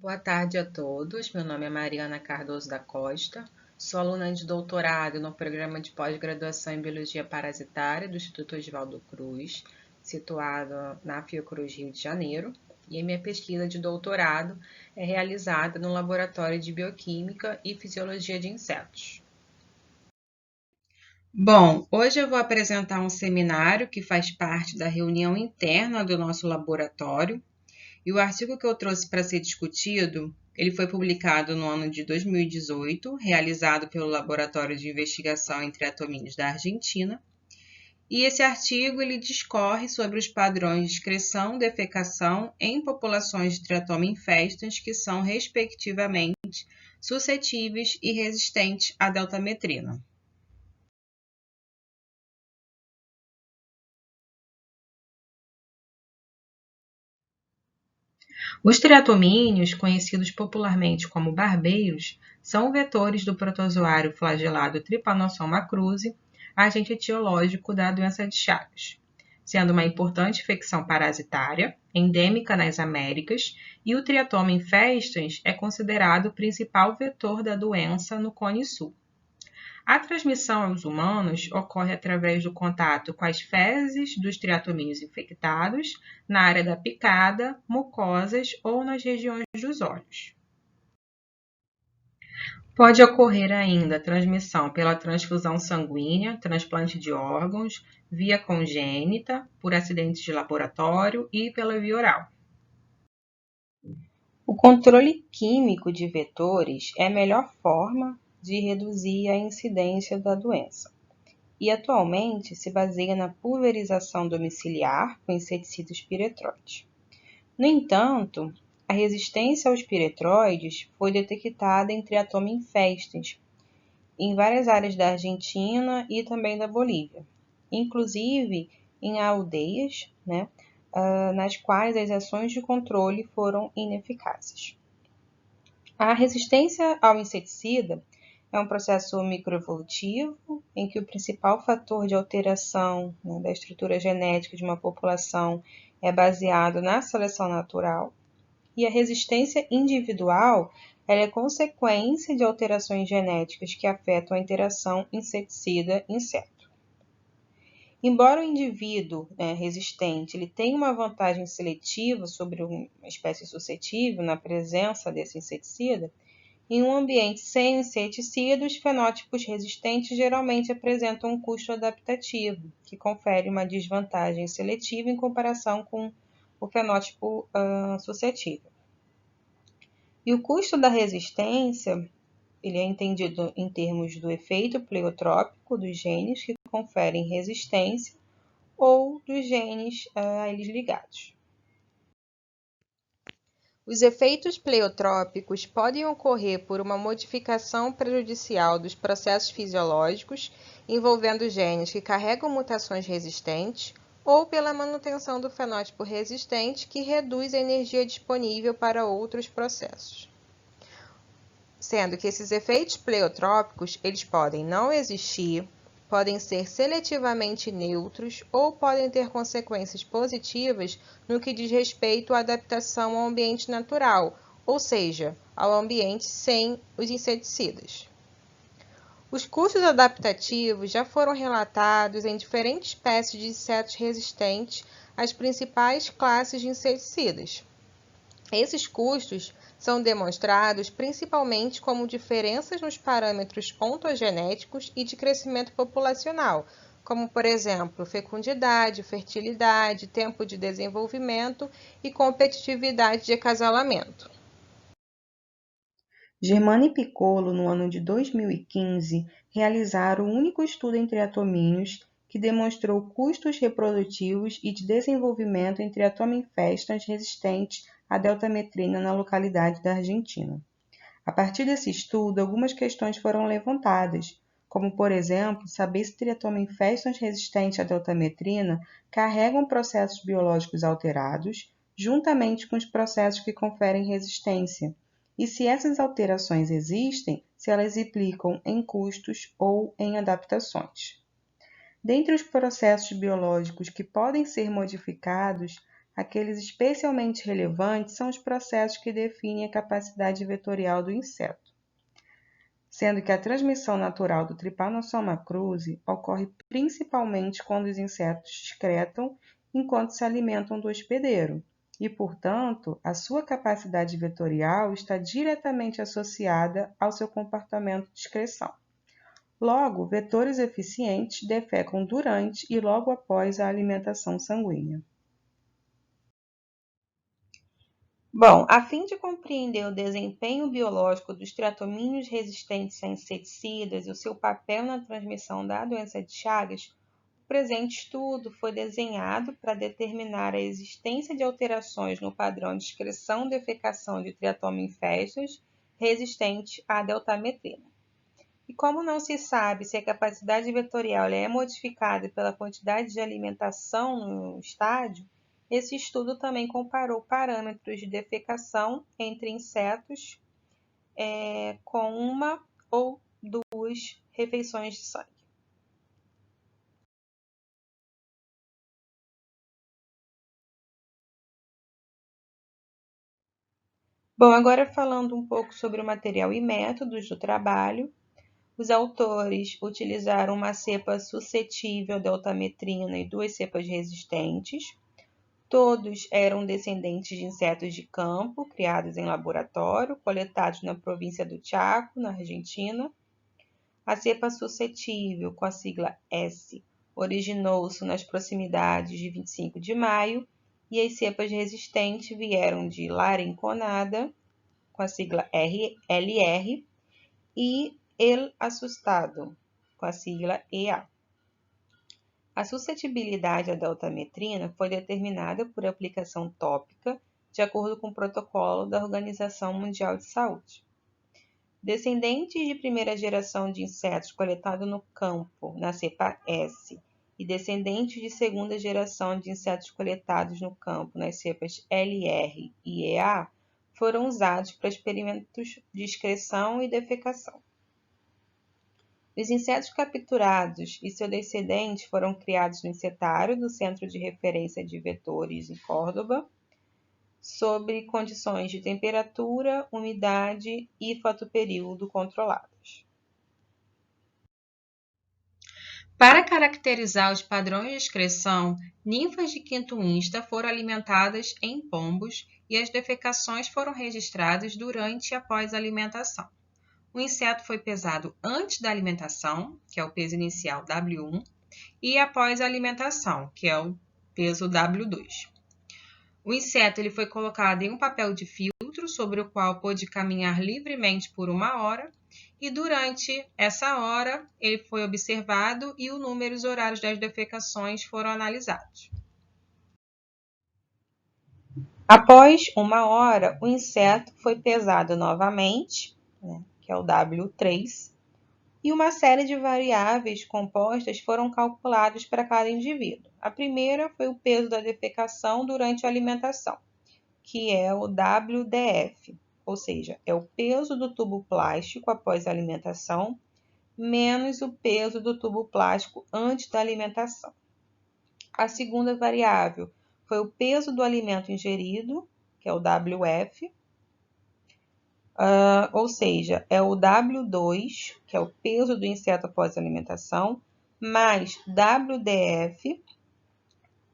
Boa tarde a todos. Meu nome é Mariana Cardoso da Costa. Sou aluna de doutorado no programa de pós-graduação em Biologia Parasitária do Instituto Oswaldo Cruz, situado na Fiocruz, Rio de Janeiro. E a minha pesquisa de doutorado é realizada no Laboratório de Bioquímica e Fisiologia de Insetos. Bom, hoje eu vou apresentar um seminário que faz parte da reunião interna do nosso laboratório. E o artigo que eu trouxe para ser discutido, ele foi publicado no ano de 2018, realizado pelo Laboratório de Investigação em Triatomíneos da Argentina. E esse artigo ele discorre sobre os padrões de excreção e defecação em populações de triatoma infestans que são, respectivamente, suscetíveis e resistentes à deltametrina. Os triatomíneos, conhecidos popularmente como barbeiros, são vetores do protozoário flagelado Trypanosoma cruzi, agente etiológico da doença de Chagas, sendo uma importante infecção parasitária, endêmica nas Américas, e o triatoma infestans é considerado o principal vetor da doença no Cone Sul. A transmissão aos humanos ocorre através do contato com as fezes dos triatomíneos infectados, na área da picada, mucosas ou nas regiões dos olhos. Pode ocorrer ainda a transmissão pela transfusão sanguínea, transplante de órgãos, via congênita, por acidentes de laboratório e pela via oral. O controle químico de vetores é a melhor forma de reduzir a incidência da doença. E atualmente se baseia na pulverização domiciliar com inseticidas piretroides. No entanto, a resistência aos piretroides foi detectada em triatoma infestans em várias áreas da Argentina e também da Bolívia, inclusive em aldeias, nas quais as ações de controle foram ineficazes. A resistência ao inseticida é um processo microevolutivo em que o principal fator de alteração da estrutura genética de uma população é baseado na seleção natural, e a resistência individual é consequência de alterações genéticas que afetam a interação inseticida-inseto. Embora o indivíduo resistente ele tenha uma vantagem seletiva sobre uma espécie suscetível na presença desse inseticida, em um ambiente sem inseticida, os fenótipos resistentes geralmente apresentam um custo adaptativo, que confere uma desvantagem seletiva em comparação com o fenótipo suscetível. E o custo da resistência ele é entendido em termos do efeito pleiotrópico dos genes que conferem resistência ou dos genes a eles ligados. Os efeitos pleiotrópicos podem ocorrer por uma modificação prejudicial dos processos fisiológicos envolvendo genes que carregam mutações resistentes ou pela manutenção do fenótipo resistente que reduz a energia disponível para outros processos. Sendo que esses efeitos pleiotrópicos eles podem não existir, podem ser seletivamente neutros ou podem ter consequências positivas no que diz respeito à adaptação ao ambiente natural, ou seja, ao ambiente sem os inseticidas. Os custos adaptativos já foram relatados em diferentes espécies de insetos resistentes às principais classes de inseticidas. Esses custos são demonstrados principalmente como diferenças nos parâmetros ontogenéticos e de crescimento populacional, como, por exemplo, fecundidade, fertilidade, tempo de desenvolvimento e competitividade de acasalamento. Germano e Piccolo, no ano de 2015, realizaram o único estudo em triatomíneos que demonstrou custos reprodutivos e de desenvolvimento em triatoma infestans resistentes à deltametrina na localidade da Argentina. A partir desse estudo, algumas questões foram levantadas, como, por exemplo, saber se triatoma infestans resistentes à deltametrina carregam processos biológicos alterados, juntamente com os processos que conferem resistência, e se essas alterações existem, se elas implicam em custos ou em adaptações. Dentre os processos biológicos que podem ser modificados, Aqueles especialmente relevantes são os processos que definem a capacidade vetorial do inseto, sendo que a transmissão natural do Trypanosoma cruzi ocorre principalmente quando os insetos excretam enquanto se alimentam do hospedeiro, e, portanto, a sua capacidade vetorial está diretamente associada ao seu comportamento de excreção. Logo, vetores eficientes defecam durante e logo após a alimentação sanguínea. Bom, a fim de compreender o desempenho biológico dos triatomíneos resistentes a inseticidas e o seu papel na transmissão da doença de Chagas, o presente estudo foi desenhado para determinar a existência de alterações no padrão de excreção e defecação de Triatoma infestos resistente à deltametrina. E como não se sabe se a capacidade vetorial é modificada pela quantidade de alimentação no estádio, esse estudo também comparou parâmetros de defecação entre insetos com uma ou duas refeições de sangue. Bom, agora falando um pouco sobre o material e métodos do trabalho, os autores utilizaram uma cepa suscetível à deltametrina e duas cepas resistentes. Todos eram descendentes de insetos de campo, criados em laboratório, coletados na província do Chaco, na Argentina. A cepa suscetível, com a sigla S, originou-se nas proximidades de 25 de maio, e as cepas resistentes vieram de Larinconada, com a sigla LR, e El Assustado, com a sigla EA. A suscetibilidade à deltametrina foi determinada por aplicação tópica, de acordo com o protocolo da Organização Mundial de Saúde. Descendentes de primeira geração de insetos coletados no campo, na cepa S, e descendentes de segunda geração de insetos coletados no campo, nas cepas LR e EA, foram usados para experimentos de excreção e defecação. Os insetos capturados e seus descendentes foram criados no insetário do Centro de Referência de Vetores em Córdoba, sob condições de temperatura, umidade e fotoperíodo controlados. Para caracterizar os padrões de excreção, ninfas de quinto insta foram alimentadas em pombos e as defecações foram registradas durante e após a alimentação. O inseto foi pesado antes da alimentação, que é o peso inicial W1, e após a alimentação, que é o peso W2. O inseto ele foi colocado em um papel de filtro sobre o qual pôde caminhar livremente por 1 hora, e durante essa hora ele foi observado e o número e os horários das defecações foram analisados. Após 1 hora, o inseto foi pesado novamente, que é o W3, e uma série de variáveis compostas foram calculadas para cada indivíduo. A primeira foi o peso da defecação durante a alimentação, que é o WDF, ou seja, é o peso do tubo plástico após a alimentação, menos o peso do tubo plástico antes da alimentação. A segunda variável foi o peso do alimento ingerido, que é o WF, ou seja, é o W2, que é o peso do inseto após a alimentação, mais WDF,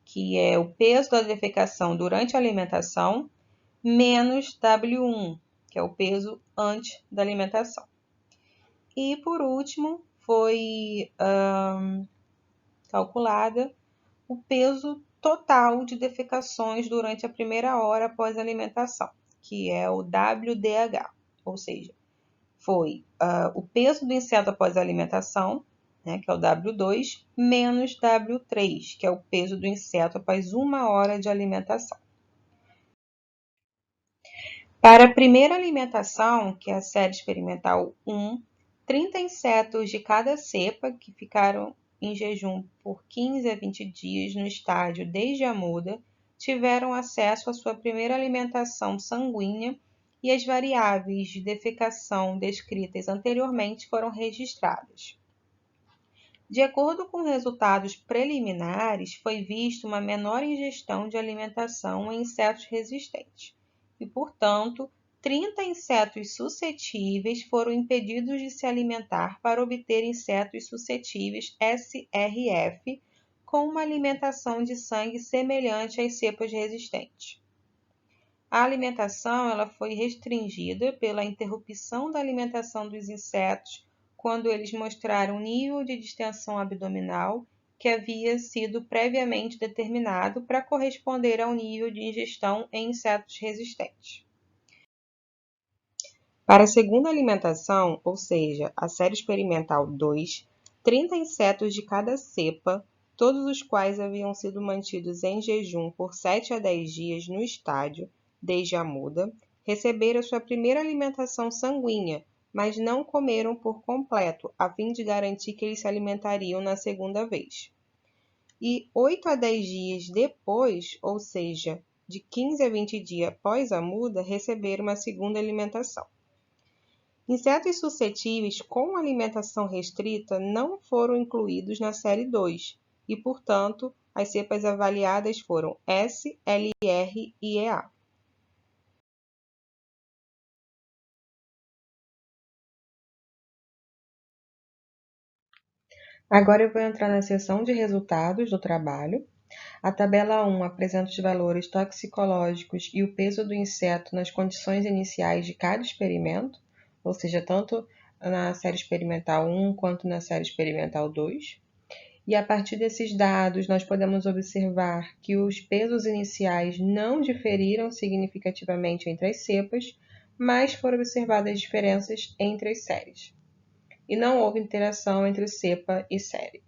que é o peso da defecação durante a alimentação, menos W1, que é o peso antes da alimentação. E, por último, foi calculada o peso total de defecações durante a primeira hora após a alimentação, que é o WDH, ou seja, foi o peso do inseto após a alimentação, que é o W2, menos W3, que é o peso do inseto após 1 hora de alimentação. Para a primeira alimentação, que é a série experimental 1, 30 insetos de cada cepa que ficaram em jejum por 15 a 20 dias no estádio desde a muda, tiveram acesso à sua primeira alimentação sanguínea e as variáveis de defecação descritas anteriormente foram registradas. De acordo com resultados preliminares, foi vista uma menor ingestão de alimentação em insetos resistentes e, portanto, 30 insetos suscetíveis foram impedidos de se alimentar para obter insetos suscetíveis SRF com uma alimentação de sangue semelhante às cepas resistentes. A alimentação ela foi restringida pela interrupção da alimentação dos insetos quando eles mostraram um nível de distensão abdominal que havia sido previamente determinado para corresponder ao nível de ingestão em insetos resistentes. Para a segunda alimentação, ou seja, a série experimental 2, 30 insetos de cada cepa, todos os quais haviam sido mantidos em jejum por 7 a 10 dias no estádio, desde a muda, receberam sua primeira alimentação sanguínea, mas não comeram por completo, a fim de garantir que eles se alimentariam na segunda vez. E 8 a 10 dias depois, ou seja, de 15 a 20 dias após a muda, receberam uma segunda alimentação. Insetos suscetíveis com alimentação restrita não foram incluídos na série 2 e, portanto, as cepas avaliadas foram S, LR e EA. Agora eu vou entrar na seção de resultados do trabalho. A tabela 1 apresenta os valores toxicológicos e o peso do inseto nas condições iniciais de cada experimento, ou seja, tanto na série experimental 1 quanto na série experimental 2. E a partir desses dados, nós podemos observar que os pesos iniciais não diferiram significativamente entre as cepas, mas foram observadas diferenças entre as séries. E não houve interação entre cepa e série.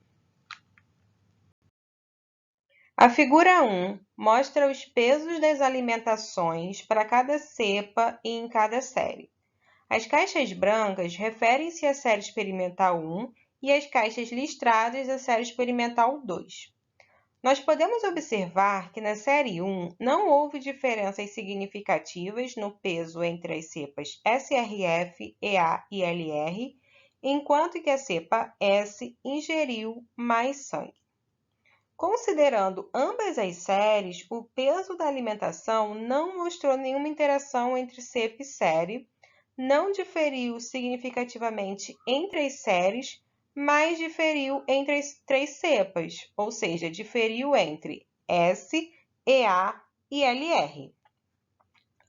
A figura 1 mostra os pesos das alimentações para cada cepa e em cada série. As caixas brancas referem-se à série experimental 1 e as caixas listradas à série experimental 2. Nós podemos observar que na série 1 não houve diferenças significativas no peso entre as cepas SRF, EA e LR, enquanto que a cepa S ingeriu mais sangue. Considerando ambas as séries, o peso da alimentação não mostrou nenhuma interação entre cepa e série, não diferiu significativamente entre as séries, mas diferiu entre as três cepas, ou seja, diferiu entre S, EA e LR.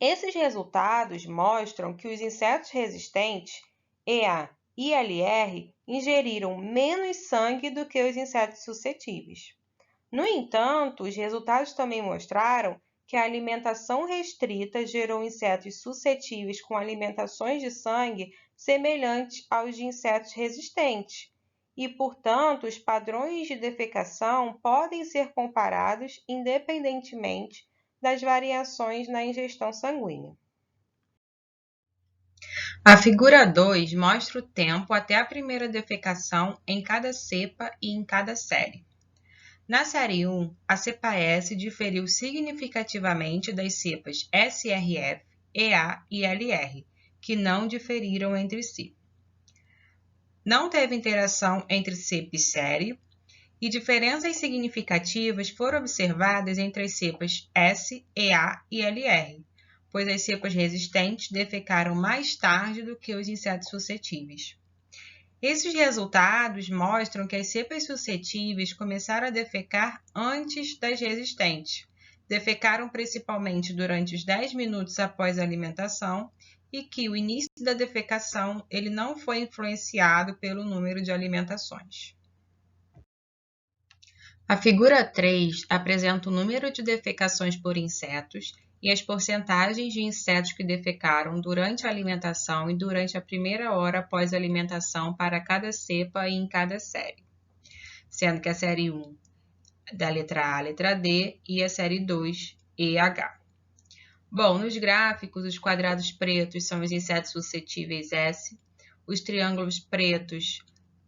Esses resultados mostram que os insetos resistentes, EA e LR, ingeriram menos sangue do que os insetos suscetíveis. No entanto, os resultados também mostraram que a alimentação restrita gerou insetos suscetíveis com alimentações de sangue semelhantes aos de insetos resistentes, e, portanto, os padrões de defecação podem ser comparados independentemente das variações na ingestão sanguínea. A figura 2 mostra o tempo até a primeira defecação em cada cepa e em cada série. Na série 1, a cepa S diferiu significativamente das cepas SRF, EA e LR, que não diferiram entre si. Não teve interação entre cepa e série, e diferenças significativas foram observadas entre as cepas S, EA e LR, pois as cepas resistentes defecaram mais tarde do que os insetos suscetíveis. Esses resultados mostram que as cepas suscetíveis começaram a defecar antes das resistentes. Defecaram principalmente durante os 10 minutos após a alimentação e que o início da defecação ele não foi influenciado pelo número de alimentações. A figura 3 apresenta o número de defecações por insetos e as porcentagens de insetos que defecaram durante a alimentação e durante a primeira hora após a alimentação para cada cepa e em cada série, sendo que a série 1 da letra A, letra D e a série 2, E, H. Bom, nos gráficos, os quadrados pretos são os insetos suscetíveis S, os triângulos pretos,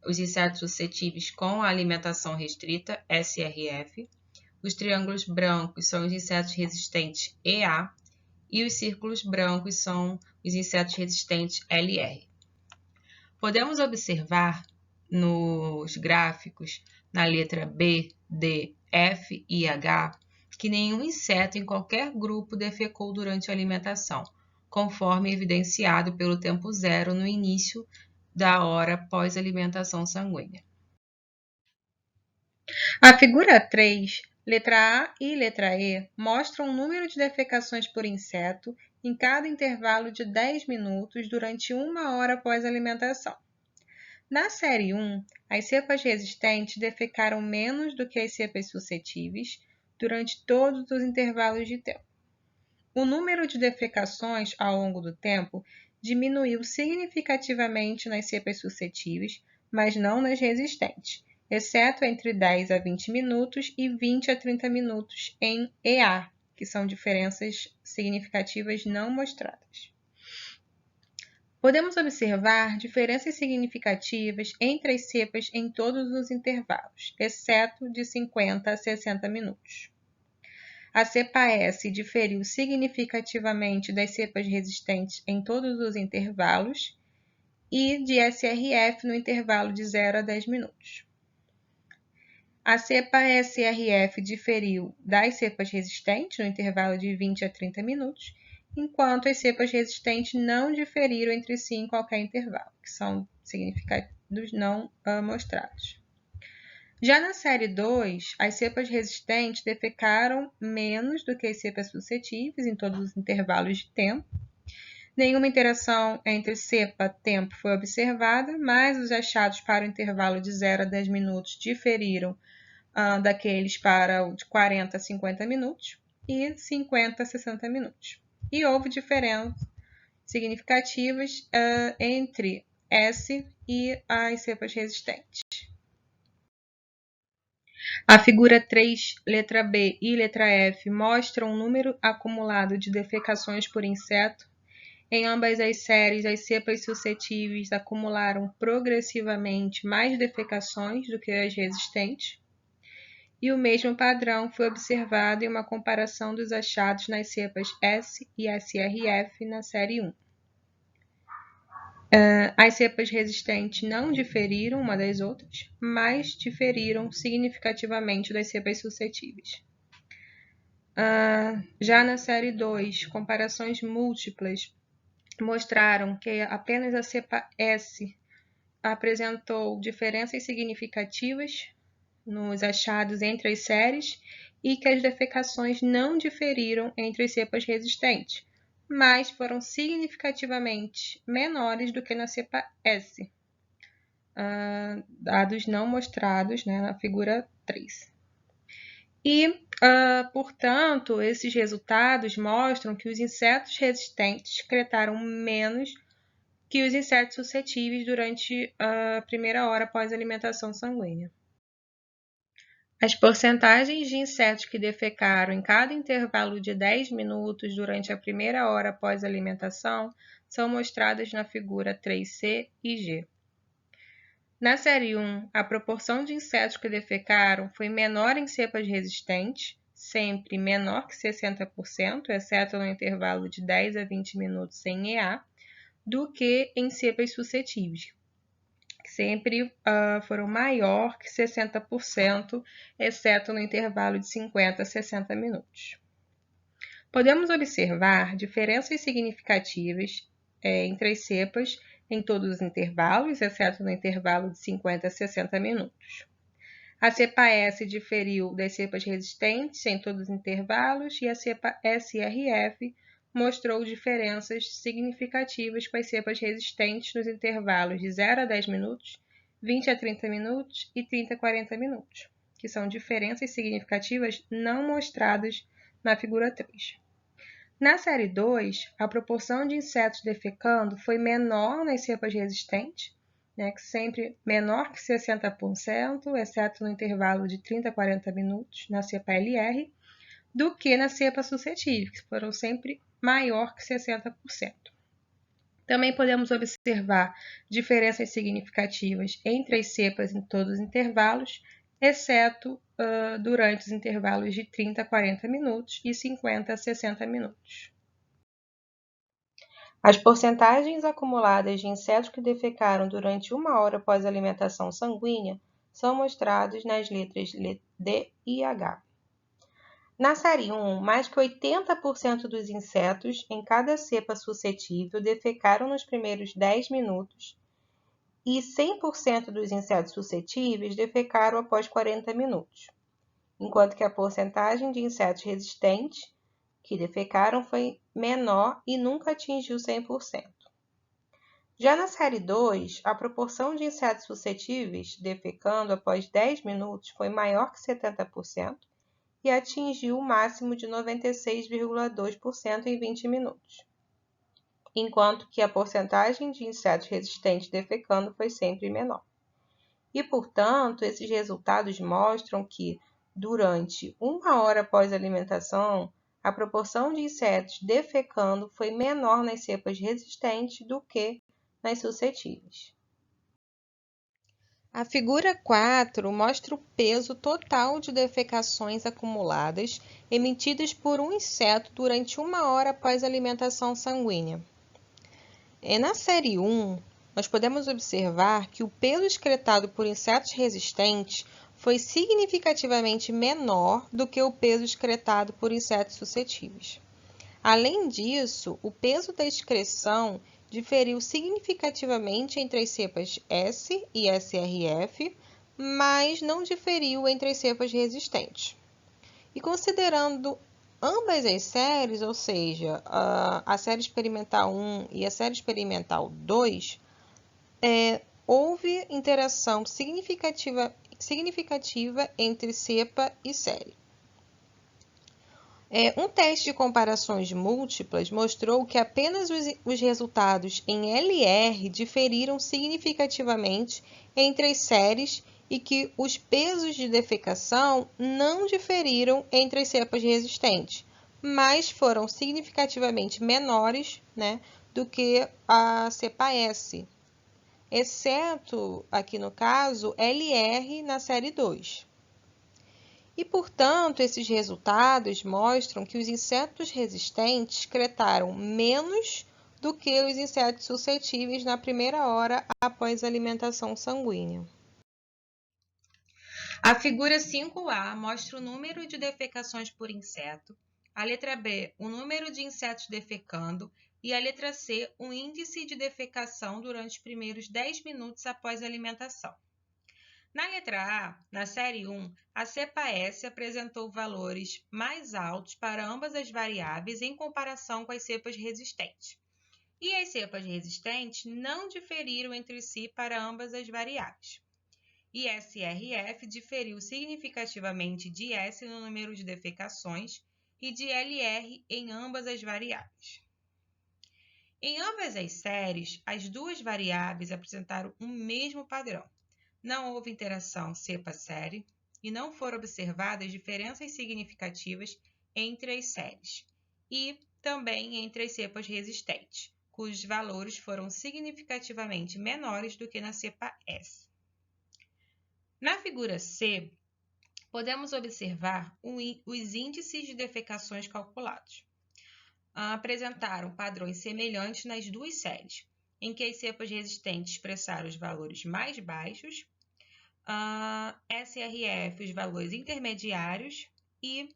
os insetos suscetíveis com a alimentação restrita, SRF, os triângulos brancos são os insetos resistentes EA e os círculos brancos são os insetos resistentes LR. Podemos observar nos gráficos, na letra B, D, F e H, que nenhum inseto em qualquer grupo defecou durante a alimentação, conforme evidenciado pelo tempo zero no início da hora pós-alimentação sanguínea. A figura 3, letra A e letra E, mostram o número de defecações por inseto em cada intervalo de 10 minutos durante 1 hora após a alimentação. Na série 1, as cepas resistentes defecaram menos do que as cepas suscetíveis durante todos os intervalos de tempo. O número de defecações ao longo do tempo diminuiu significativamente nas cepas suscetíveis, mas não nas resistentes, exceto entre 10 a 20 minutos e 20 a 30 minutos em EA, que são diferenças significativas não mostradas. Podemos observar diferenças significativas entre as cepas em todos os intervalos, exceto de 50 a 60 minutos. A cepa S diferiu significativamente das cepas resistentes em todos os intervalos e de SRF no intervalo de 0 a 10 minutos. A cepa SRF diferiu das cepas resistentes no intervalo de 20 a 30 minutos, enquanto as cepas resistentes não diferiram entre si em qualquer intervalo, que são significados não mostrados. Já na série 2, as cepas resistentes defecaram menos do que as cepas suscetíveis em todos os intervalos de tempo. Nenhuma interação entre cepa e tempo foi observada, mas os achados para o intervalo de 0 a 10 minutos diferiram daqueles para o de 40 a 50 minutos e 50 a 60 minutos. E houve diferenças significativas entre S e as cepas resistentes. A figura 3, letra B e letra F mostram o número acumulado de defecações por inseto. Em ambas as séries, as cepas suscetíveis acumularam progressivamente mais defecações do que as resistentes. E o mesmo padrão foi observado em uma comparação dos achados nas cepas S e SRF na série 1. As cepas resistentes não diferiram uma das outras, mas diferiram significativamente das cepas suscetíveis. Já na série 2, comparações múltiplas mostraram que apenas a cepa S apresentou diferenças significativas nos achados entre as séries e que as defecações não diferiram entre as cepas resistentes, mas foram significativamente menores do que na cepa S, dados não mostrados na figura 3. E, portanto, esses resultados mostram que os insetos resistentes excretaram menos que os insetos suscetíveis durante a primeira hora após a alimentação sanguínea. As porcentagens de insetos que defecaram em cada intervalo de 10 minutos durante a primeira hora após a alimentação são mostradas na figura 3C e G. Na série 1, a proporção de insetos que defecaram foi menor em cepas resistentes, sempre menor que 60%, exceto no intervalo de 10 a 20 minutos sem EA, do que em cepas suscetíveis, que sempre foram maior que 60%, exceto no intervalo de 50 a 60 minutos. Podemos observar diferenças significativas entre as cepas em todos os intervalos, exceto no intervalo de 50 a 60 minutos. A cepa S diferiu das cepas resistentes em todos os intervalos e a cepa SRF mostrou diferenças significativas com as cepas resistentes nos intervalos de 0 a 10 minutos, 20 a 30 minutos e 30 a 40 minutos, que são diferenças significativas não mostradas na figura 3. Na série 2, a proporção de insetos defecando foi menor nas cepas resistentes, que sempre menor que 60%, exceto no intervalo de 30 a 40 minutos na cepa LR, do que na cepa suscetível, que foram sempre maior que 60%. Também podemos observar diferenças significativas entre as cepas em todos os intervalos, exceto durante os intervalos de 30 a 40 minutos e 50 a 60 minutos. As porcentagens acumuladas de insetos que defecaram durante 1 hora após a alimentação sanguínea são mostradas nas letras D e H. Na série 1, mais que 80% dos insetos em cada cepa suscetível defecaram nos primeiros 10 minutos e 100% dos insetos suscetíveis defecaram após 40 minutos, enquanto que a porcentagem de insetos resistentes que defecaram foi menor e nunca atingiu 100%. Já na série 2, a proporção de insetos suscetíveis defecando após 10 minutos foi maior que 70% e atingiu o máximo de 96,2% em 20 minutos, enquanto que a porcentagem de insetos resistentes defecando foi sempre menor. E, portanto, esses resultados mostram que, durante 1 hora após a alimentação, a proporção de insetos defecando foi menor nas cepas resistentes do que nas suscetíveis. A figura 4 mostra o peso total de defecações acumuladas emitidas por um inseto durante 1 hora após a alimentação sanguínea. Na série 1, nós podemos observar que o peso excretado por insetos resistentes foi significativamente menor do que o peso excretado por insetos suscetíveis. Além disso, o peso da excreção diferiu significativamente entre as cepas S e SRF, mas não diferiu entre as cepas resistentes. E considerando ambas as séries, ou seja, a série experimental 1 e a série experimental 2, houve interação significativa entre cepa e série. Um teste de comparações múltiplas mostrou que apenas os resultados em LR diferiram significativamente entre as séries e que os pesos de defecação não diferiram entre as cepas resistentes, mas foram significativamente menores, do que a cepa S, exceto, aqui no caso, LR na série 2. E, portanto, esses resultados mostram que os insetos resistentes excretaram menos do que os insetos suscetíveis na primeira hora após a alimentação sanguínea. A figura 5A mostra o número de defecações por inseto, a letra B, o número de insetos defecando e a letra C, o índice de defecação durante os primeiros 10 minutos após a alimentação. Na letra A, na série 1, a cepa S apresentou valores mais altos para ambas as variáveis em comparação com as cepas resistentes. E as cepas resistentes não diferiram entre si para ambas as variáveis. E SRF diferiu significativamente de S no número de defecações e de LR em ambas as variáveis. Em ambas as séries, as duas variáveis apresentaram o mesmo padrão. Não houve interação cepa-série e não foram observadas diferenças significativas entre as séries e também entre as cepas resistentes, cujos valores foram significativamente menores do que na cepa S. Na figura C, podemos observar os índices de defecações calculados. Apresentaram padrões semelhantes nas duas séries, em que as cepas resistentes expressaram os valores mais baixos, SRF os valores intermediários e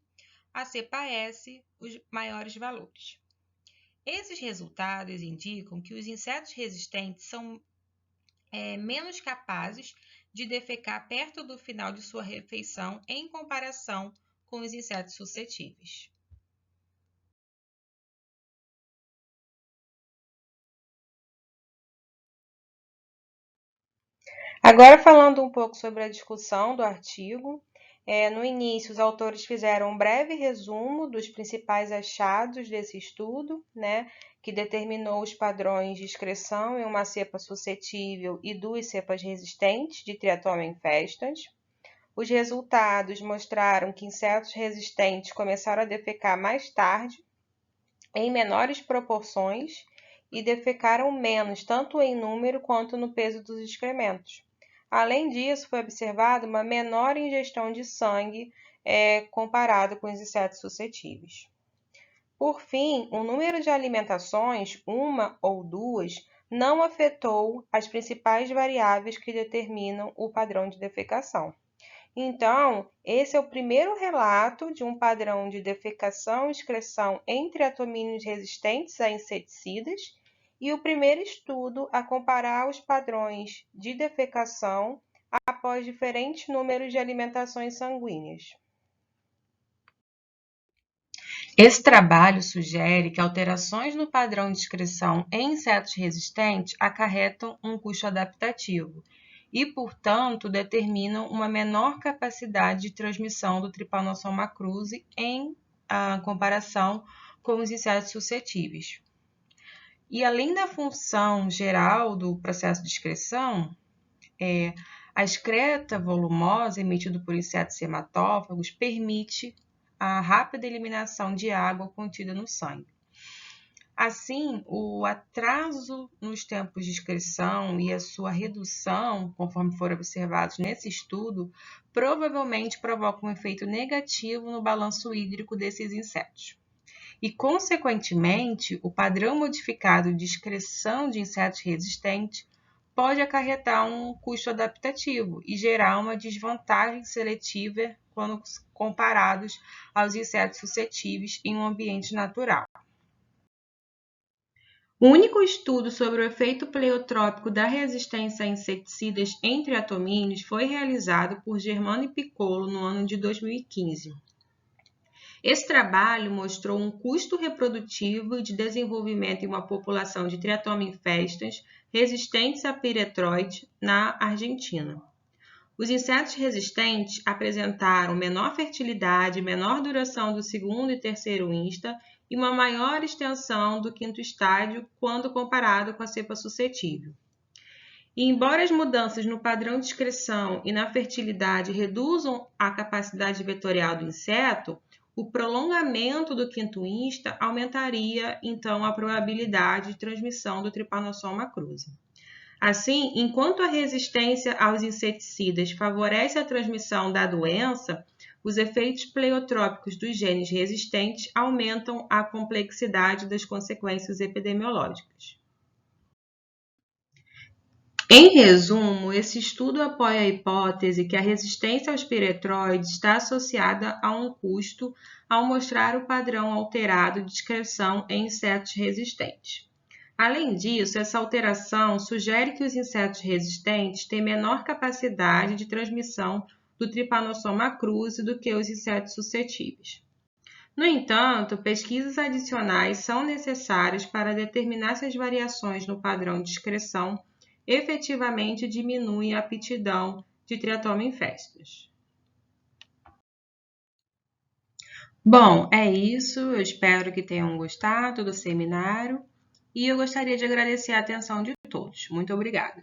a cepa S os maiores valores. Esses resultados indicam que os insetos resistentes são menos capazes de defecar perto do final de sua refeição em comparação com os insetos suscetíveis. Agora, falando um pouco sobre a discussão do artigo, no início, os autores fizeram um breve resumo dos principais achados desse estudo, que determinou os padrões de excreção em uma cepa suscetível e 2 cepas resistentes de Triatoma infestans. Os resultados mostraram que insetos resistentes começaram a defecar mais tarde, em menores proporções, e defecaram menos, tanto em número quanto no peso dos excrementos. Além disso, foi observada uma menor ingestão de sangue comparado com os insetos suscetíveis. Por fim, o número de alimentações, uma ou duas, não afetou as principais variáveis que determinam o padrão de defecação. Então, esse é o primeiro relato de um padrão de defecação e excreção entre atomíneos resistentes a inseticidas e o primeiro estudo a comparar os padrões de defecação após diferentes números de alimentações sanguíneas. Esse trabalho sugere que alterações no padrão de excreção em insetos resistentes acarretam um custo adaptativo e, portanto, determinam uma menor capacidade de transmissão do Trypanosoma cruzi em comparação com os insetos suscetíveis. E além da função geral do processo de excreção, a excreta volumosa emitida por insetos hematófagos permite a rápida eliminação de água contida no sangue. Assim, o atraso nos tempos de excreção e a sua redução, conforme foram observados nesse estudo, provavelmente provocam um efeito negativo no balanço hídrico desses insetos. E, consequentemente, o padrão modificado de excreção de insetos resistentes pode acarretar um custo adaptativo e gerar uma desvantagem seletiva quando comparados aos insetos suscetíveis em um ambiente natural. O único estudo sobre o efeito pleiotrópico da resistência a inseticidas entre atomíneos foi realizado por Germano e Piccolo no ano de 2015. Esse trabalho mostrou um custo reprodutivo de desenvolvimento em uma população de Triatoma infestans resistentes a piretroide na Argentina. Os insetos resistentes apresentaram menor fertilidade, menor duração do segundo e terceiro insta e uma maior extensão do quinto estádio quando comparado com a cepa suscetível. E embora as mudanças no padrão de excreção e na fertilidade reduzam a capacidade vetorial do inseto, o prolongamento do quinto insta aumentaria, então, a probabilidade de transmissão do Trypanosoma cruzi. Assim, enquanto a resistência aos inseticidas favorece a transmissão da doença, os efeitos pleiotrópicos dos genes resistentes aumentam a complexidade das consequências epidemiológicas. Em resumo, esse estudo apoia a hipótese que a resistência aos piretroides está associada a um custo ao mostrar o padrão alterado de excreção em insetos resistentes. Além disso, essa alteração sugere que os insetos resistentes têm menor capacidade de transmissão do Trypanosoma cruzi do que os insetos suscetíveis. No entanto, pesquisas adicionais são necessárias para determinar se as variações no padrão de excreção efetivamente diminuem a aptidão de Triatoma infestans. Bom, é isso. Eu espero que tenham gostado do seminário e eu gostaria de agradecer a atenção de todos. Muito obrigada.